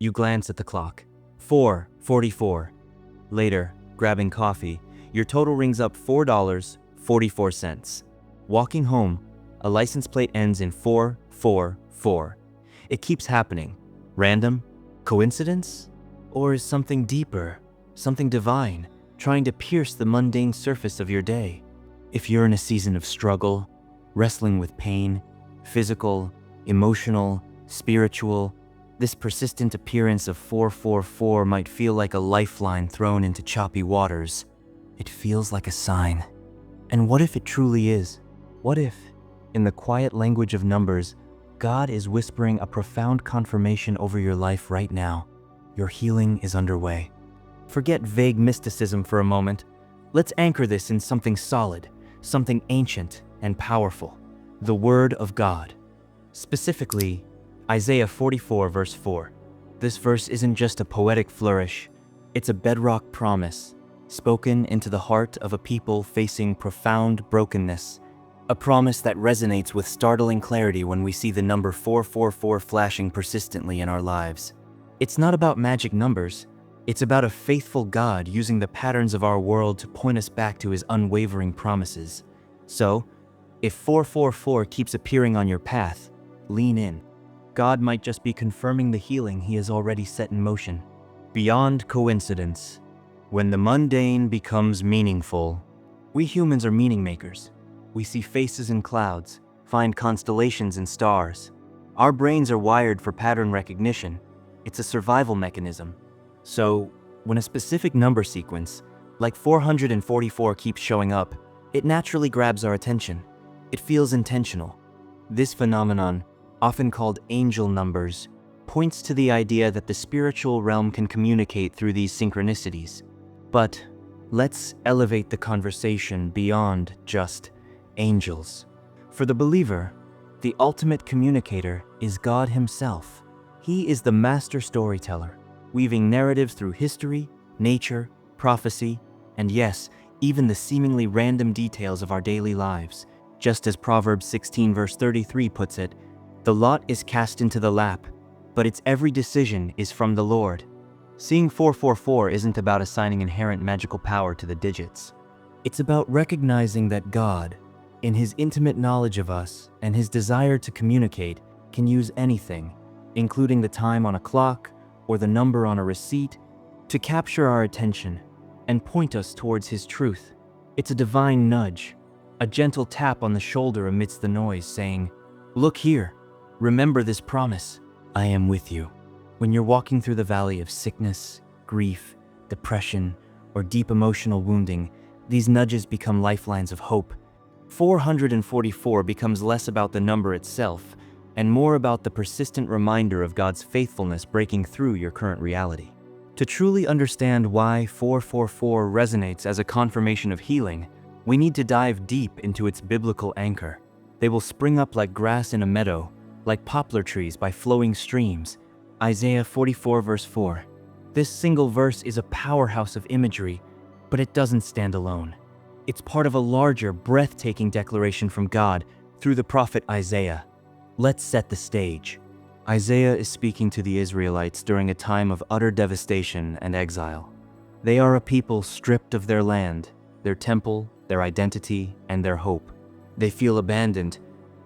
You glance at the clock. 4:44. Later, grabbing coffee, your total rings up $4.44. Walking home, a license plate ends in 444. It keeps happening. Random? Coincidence? Or is something deeper, something divine, trying to pierce the mundane surface of your day? If you're in a season of struggle, wrestling with pain, physical, emotional, spiritual, this persistent appearance of 444 might feel like a lifeline thrown into choppy waters. It feels like a sign. And what if it truly is? What if, in the quiet language of numbers, God is whispering a profound confirmation over your life right now? Your healing is underway. Forget vague mysticism for a moment. Let's anchor this in something solid, something ancient and powerful. The Word of God. Specifically, Isaiah 44 verse 4. This verse isn't just a poetic flourish, it's a bedrock promise, spoken into the heart of a people facing profound brokenness. A promise that resonates with startling clarity when we see the number 444 flashing persistently in our lives. It's not about magic numbers, it's about a faithful God using the patterns of our world to point us back to His unwavering promises. So, if 444 keeps appearing on your path, lean in. God might just be confirming the healing He has already set in motion. Beyond coincidence, when the mundane becomes meaningful, we humans are meaning makers. We see faces in clouds, find constellations in stars. Our brains are wired for pattern recognition. It's a survival mechanism. So, when a specific number sequence, like 444, keeps showing up, it naturally grabs our attention. It feels intentional. This phenomenon, often called angel numbers, points to the idea that the spiritual realm can communicate through these synchronicities. But let's elevate the conversation beyond just angels. For the believer, the ultimate communicator is God Himself. He is the master storyteller, weaving narratives through history, nature, prophecy, and yes, even the seemingly random details of our daily lives. Just as Proverbs 16 verse 33 puts it, "The lot is cast into the lap, but its every decision is from the Lord." Seeing 444 isn't about assigning inherent magical power to the digits. It's about recognizing that God, in His intimate knowledge of us and His desire to communicate, can use anything, including the time on a clock or the number on a receipt, to capture our attention and point us towards His truth. It's a divine nudge, a gentle tap on the shoulder amidst the noise, saying, "Look here, remember this promise, I am with you." When you're walking through the valley of sickness, grief, depression, or deep emotional wounding, these nudges become lifelines of hope. 444 becomes less about the number itself and more about the persistent reminder of God's faithfulness breaking through your current reality. To truly understand why 444 resonates as a confirmation of healing, we need to dive deep into its biblical anchor. They will spring up like grass in a meadow, like poplar trees by flowing streams. Isaiah 44 verse 4. This single verse is a powerhouse of imagery, but it doesn't stand alone. It's part of a larger, breathtaking declaration from God through the prophet Isaiah. Let's set the stage. Isaiah is speaking to the Israelites during a time of utter devastation and exile. They are a people stripped of their land, their temple, their identity, and their hope. They feel abandoned,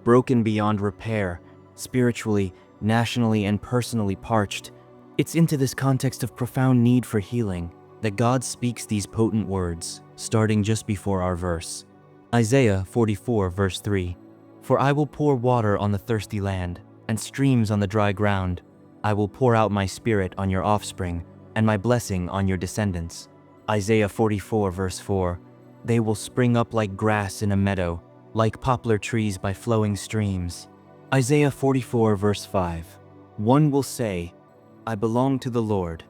broken beyond repair, spiritually, nationally, and personally parched. It's into this context of profound need for healing that God speaks these potent words, starting just before our verse. Isaiah 44 verse 3. "For I will pour water on the thirsty land, and streams on the dry ground. I will pour out my spirit on your offspring, and my blessing on your descendants." Isaiah 44 verse 4. "They will spring up like grass in a meadow, like poplar trees by flowing streams." Isaiah 44 verse 5. "One will say, I belong to the Lord.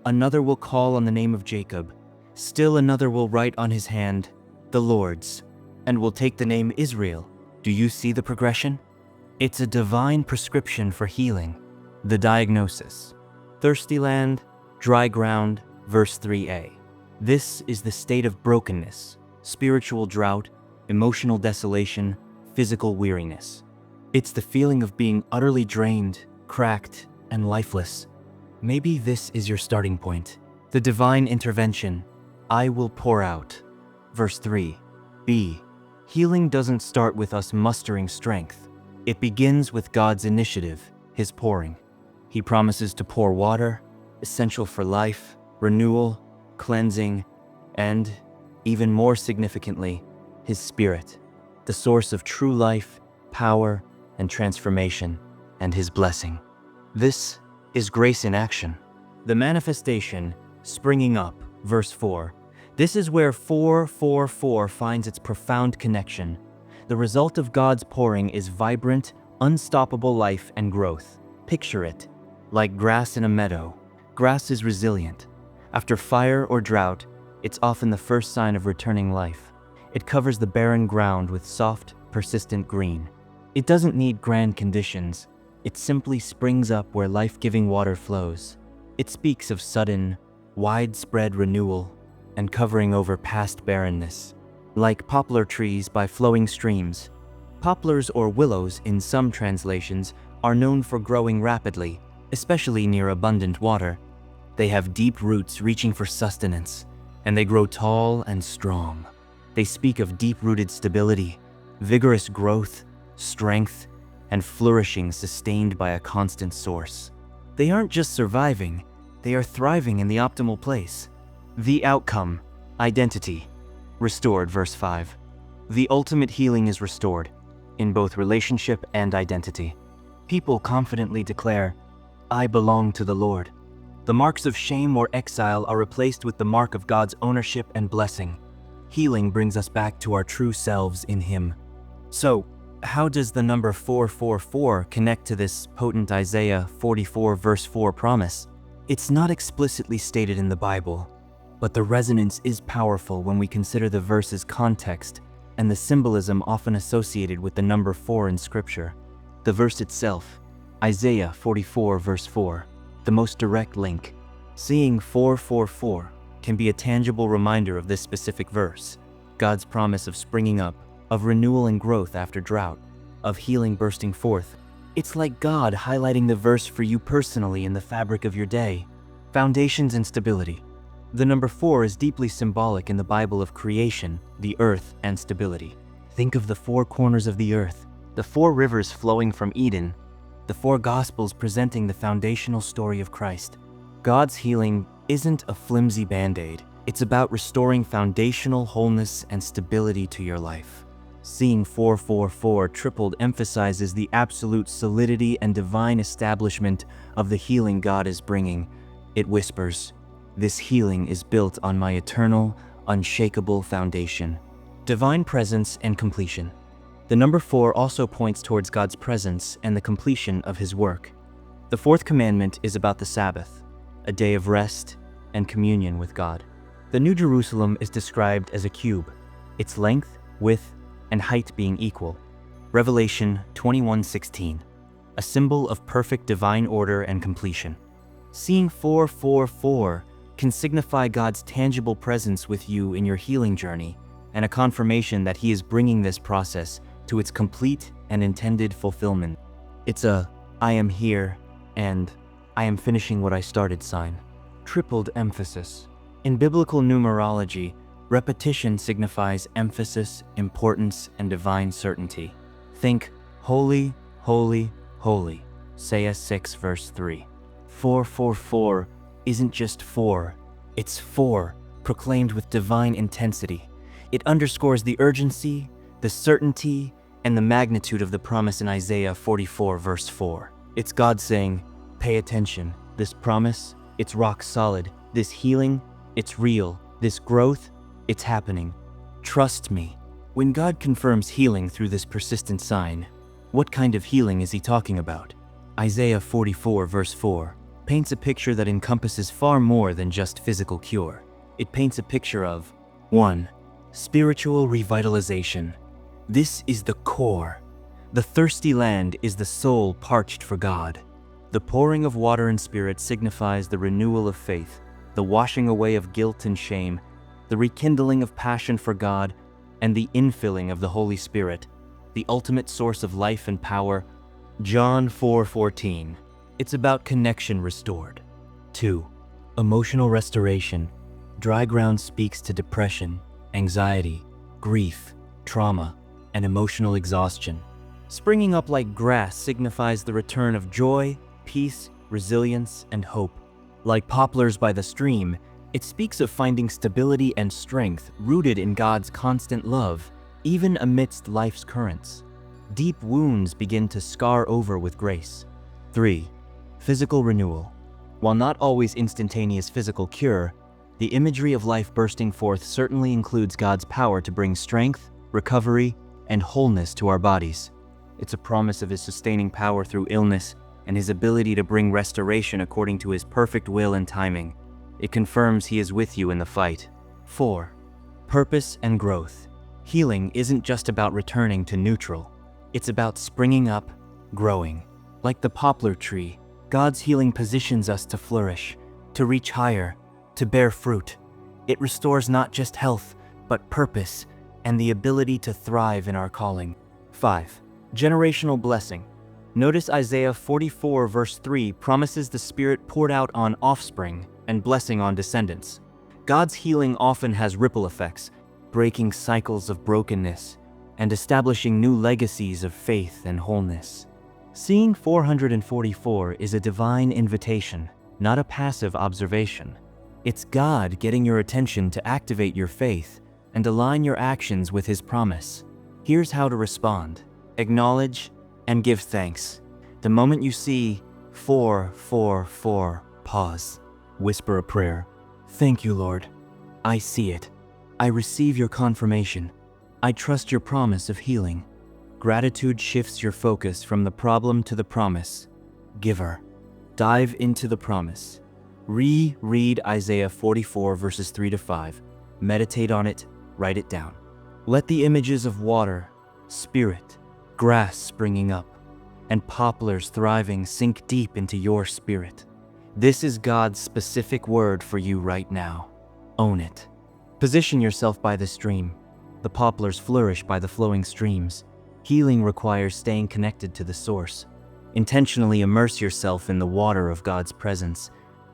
Another will call on the name of Jacob. Still another will write on his hand, the Lord's, and will take the name Israel." Do you see the progression? It's a divine prescription for healing. The diagnosis: thirsty land, dry ground, verse 3a. This is the state of brokenness, spiritual drought, emotional desolation, physical weariness. It's the feeling of being utterly drained, cracked, and lifeless. Maybe this is your starting point. The divine intervention, I will pour out. Verse 3. B. Healing doesn't start with us mustering strength. It begins with God's initiative, His pouring. He promises to pour water, essential for life, renewal, cleansing, and, even more significantly, His Spirit, the source of true life, power, and transformation, and His blessing. This is grace in action. The manifestation, springing up, verse 4. This is where 4:4:4 finds its profound connection. The result of God's pouring is vibrant, unstoppable life and growth. Picture it, like grass in a meadow. Grass is resilient. After fire or drought, it's often the first sign of returning life. It covers the barren ground with soft, persistent green. It doesn't need grand conditions. It simply springs up where life-giving water flows. It speaks of sudden, widespread renewal and covering over past barrenness. Like poplar trees by flowing streams. Poplars or willows in some translations are known for growing rapidly, especially near abundant water. They have deep roots reaching for sustenance, and they grow tall and strong. They speak of deep-rooted stability, vigorous growth, strength, and flourishing sustained by a constant source. They aren't just surviving, they are thriving in the optimal place. The outcome, identity, restored, verse 5. The ultimate healing is restored, in both relationship and identity. People confidently declare, I belong to the Lord. The marks of shame or exile are replaced with the mark of God's ownership and blessing. Healing brings us back to our true selves in Him. So, how does the number 444 connect to this potent Isaiah 44 verse 4 promise? It's not explicitly stated in the Bible, but the resonance is powerful when we consider the verse's context and the symbolism often associated with the number 4 in Scripture. The verse itself, Isaiah 44 verse 4, the most direct link. Seeing 444 can be a tangible reminder of this specific verse, God's promise of springing up, of renewal and growth after drought, of healing bursting forth. It's like God highlighting the verse for you personally in the fabric of your day. Foundations and stability. The number 4 is deeply symbolic in the Bible of creation, the earth, and stability. Think of the 4 corners of the earth, the 4 rivers flowing from Eden, the 4 Gospels presenting the foundational story of Christ. God's healing isn't a flimsy band-aid. It's about restoring foundational wholeness and stability to your life. Seeing 444 tripled emphasizes the absolute solidity and divine establishment of the healing God is bringing. It whispers, this healing is built on my eternal, unshakable foundation. Divine presence and completion. The number 4 also points towards God's presence and the completion of His work. The 4th commandment is about the Sabbath, a day of rest and communion with God. The New Jerusalem is described as a cube, its length, width, and height being equal. Revelation 21:16, a symbol of perfect divine order and completion. Seeing 444 can signify God's tangible presence with you in your healing journey and a confirmation that He is bringing this process to its complete and intended fulfillment. It's a I am here and I am finishing what I started sign. Tripled emphasis. In biblical numerology, repetition signifies emphasis, importance, and divine certainty. Think, holy, holy, holy. Isaiah 6 verse 3. 444 isn't just 4, it's 4, proclaimed with divine intensity. It underscores the urgency, the certainty, and the magnitude of the promise in Isaiah 44 verse 4. It's God saying, pay attention, this promise, it's rock solid, this healing, it's real, this growth, it's happening. Trust me. When God confirms healing through this persistent sign, what kind of healing is He talking about? Isaiah 44 verse 4 paints a picture that encompasses far more than just physical cure. It paints a picture of 1. Spiritual revitalization. This is the core. The thirsty land is the soul parched for God. The pouring of water and spirit signifies the renewal of faith, the washing away of guilt and shame, the rekindling of passion for God, and the infilling of the Holy Spirit, the ultimate source of life and power. John 4:14. It's about connection restored. 2. Emotional restoration. Dry ground speaks to depression, anxiety, grief, trauma, and emotional exhaustion. Springing up like grass signifies the return of joy, peace, resilience, and hope. Like poplars by the stream, it speaks of finding stability and strength rooted in God's constant love, even amidst life's currents. Deep wounds begin to scar over with grace. 3. Physical renewal. While not always instantaneous physical cure, the imagery of life bursting forth certainly includes God's power to bring strength, recovery, and wholeness to our bodies. It's a promise of His sustaining power through illness and His ability to bring restoration according to His perfect will and timing. It confirms He is with you in the fight. 4. Purpose and growth. Healing isn't just about returning to neutral. It's about springing up, growing. Like the poplar tree, God's healing positions us to flourish, to reach higher, to bear fruit. It restores not just health, but purpose and the ability to thrive in our calling. 5. Generational blessing. Notice Isaiah 44 verse 3 promises the Spirit poured out on offspring and blessing on descendants. God's healing often has ripple effects, breaking cycles of brokenness and establishing new legacies of faith and wholeness. Seeing 444 is a divine invitation, not a passive observation. It's God getting your attention to activate your faith and align your actions with His promise. Here's how to respond. Acknowledge and give thanks. The moment you see 444, pause. Whisper a prayer. Thank you, Lord. I see it. I receive your confirmation. I trust your promise of healing. Gratitude shifts your focus from the problem to the promise. Giver. Dive into the promise. Reread Isaiah 44 verses 3 to 5. Meditate on it, write it down. Let the images of water, spirit, grass springing up, and poplars thriving sink deep into your spirit. This is God's specific word for you right now. Own it. Position yourself by the stream. The poplars flourish by the flowing streams. Healing requires staying connected to the source. Intentionally immerse yourself in the water of God's presence.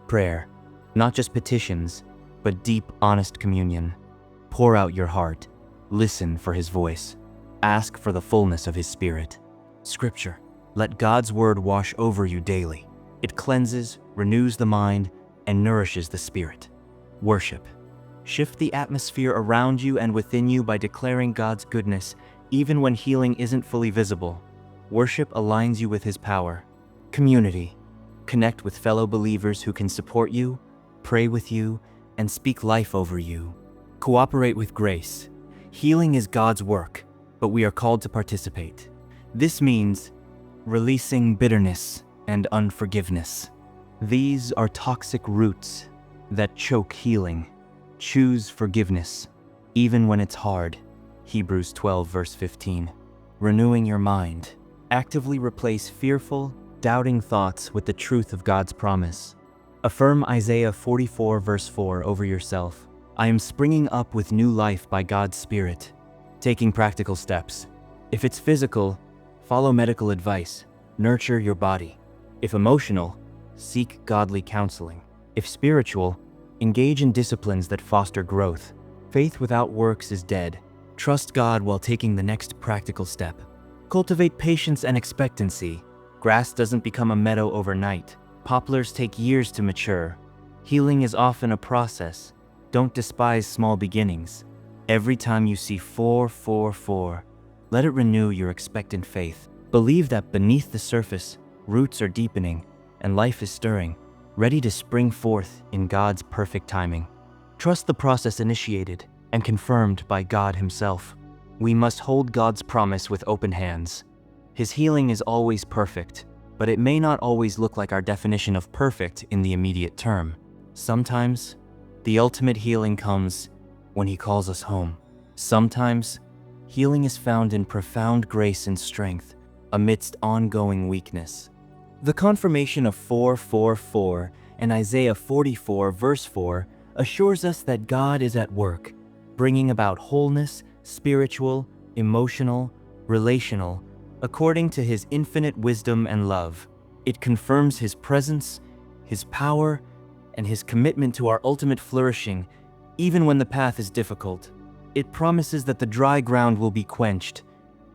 Prayer, not just petitions, but deep, honest communion. Pour out your heart. Listen for His voice. Ask for the fullness of His Spirit. Scripture. Let God's word wash over you daily. It cleanses, renews the mind, and nourishes the spirit. Worship. Shift the atmosphere around you and within you by declaring God's goodness, even when healing isn't fully visible. Worship aligns you with His power. Community. Connect with fellow believers who can support you, pray with you, and speak life over you. Cooperate with grace. Healing is God's work, but we are called to participate. This means releasing bitterness and unforgiveness. These are toxic roots that choke healing. Choose forgiveness, even when it's hard. Hebrews 12 verse 15. Renewing your mind. Actively replace fearful, doubting thoughts with the truth of God's promise. Affirm Isaiah 44 verse 4 over yourself. I am springing up with new life by God's Spirit. Taking practical steps. If it's physical, follow medical advice. Nurture your body. If emotional, seek godly counseling. If spiritual, engage in disciplines that foster growth. Faith without works is dead. Trust God while taking the next practical step. Cultivate patience and expectancy. Grass doesn't become a meadow overnight. Poplars take years to mature. Healing is often a process. Don't despise small beginnings. Every time you see 444, let it renew your expectant faith. Believe that beneath the surface, roots are deepening and life is stirring, ready to spring forth in God's perfect timing. Trust the process initiated and confirmed by God Himself. We must hold God's promise with open hands. His healing is always perfect, but it may not always look like our definition of perfect in the immediate term. Sometimes, the ultimate healing comes when He calls us home. Sometimes, healing is found in profound grace and strength amidst ongoing weakness. The confirmation of 444 and Isaiah 44 verse 4 assures us that God is at work, bringing about wholeness, spiritual, emotional, relational, according to His infinite wisdom and love. It confirms His presence, His power, and His commitment to our ultimate flourishing, even when the path is difficult. It promises that the dry ground will be quenched,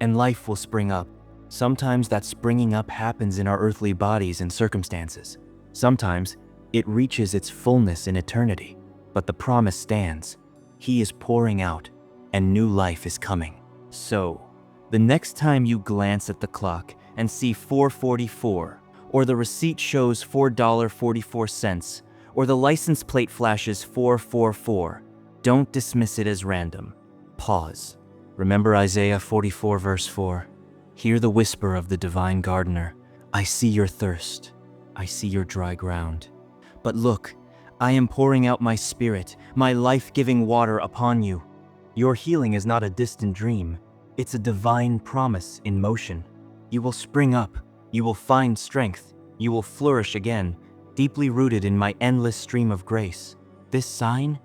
and life will spring up. Sometimes that springing up happens in our earthly bodies and circumstances. Sometimes it reaches its fullness in eternity. But the promise stands. He is pouring out, and new life is coming. So, the next time you glance at the clock and see 4:44, or the receipt shows $4.44, or the license plate flashes 444, don't dismiss it as random. Pause. Remember Isaiah 44 verse 4. Hear the whisper of the divine gardener. I see your thirst. I see your dry ground. But look, I am pouring out my spirit, my life-giving water upon you. Your healing is not a distant dream. It's a divine promise in motion. You will spring up. You will find strength. You will flourish again, deeply rooted in my endless stream of grace. This sign?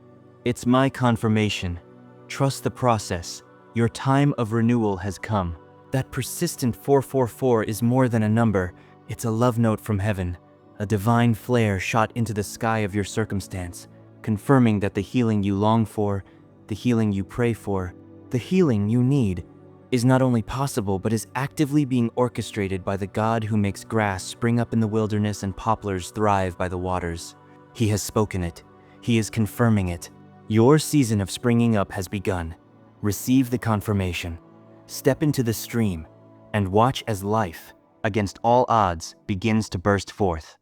It's my confirmation. Trust the process. Your time of renewal has come. That persistent 444 is more than a number. It's a love note from heaven, a divine flare shot into the sky of your circumstance, confirming that the healing you long for, the healing you pray for, the healing you need, is not only possible but is actively being orchestrated by the God who makes grass spring up in the wilderness and poplars thrive by the waters. He has spoken it. He is confirming it. Your season of springing up has begun. Receive the confirmation. Step into the stream and watch as life, against all odds, begins to burst forth.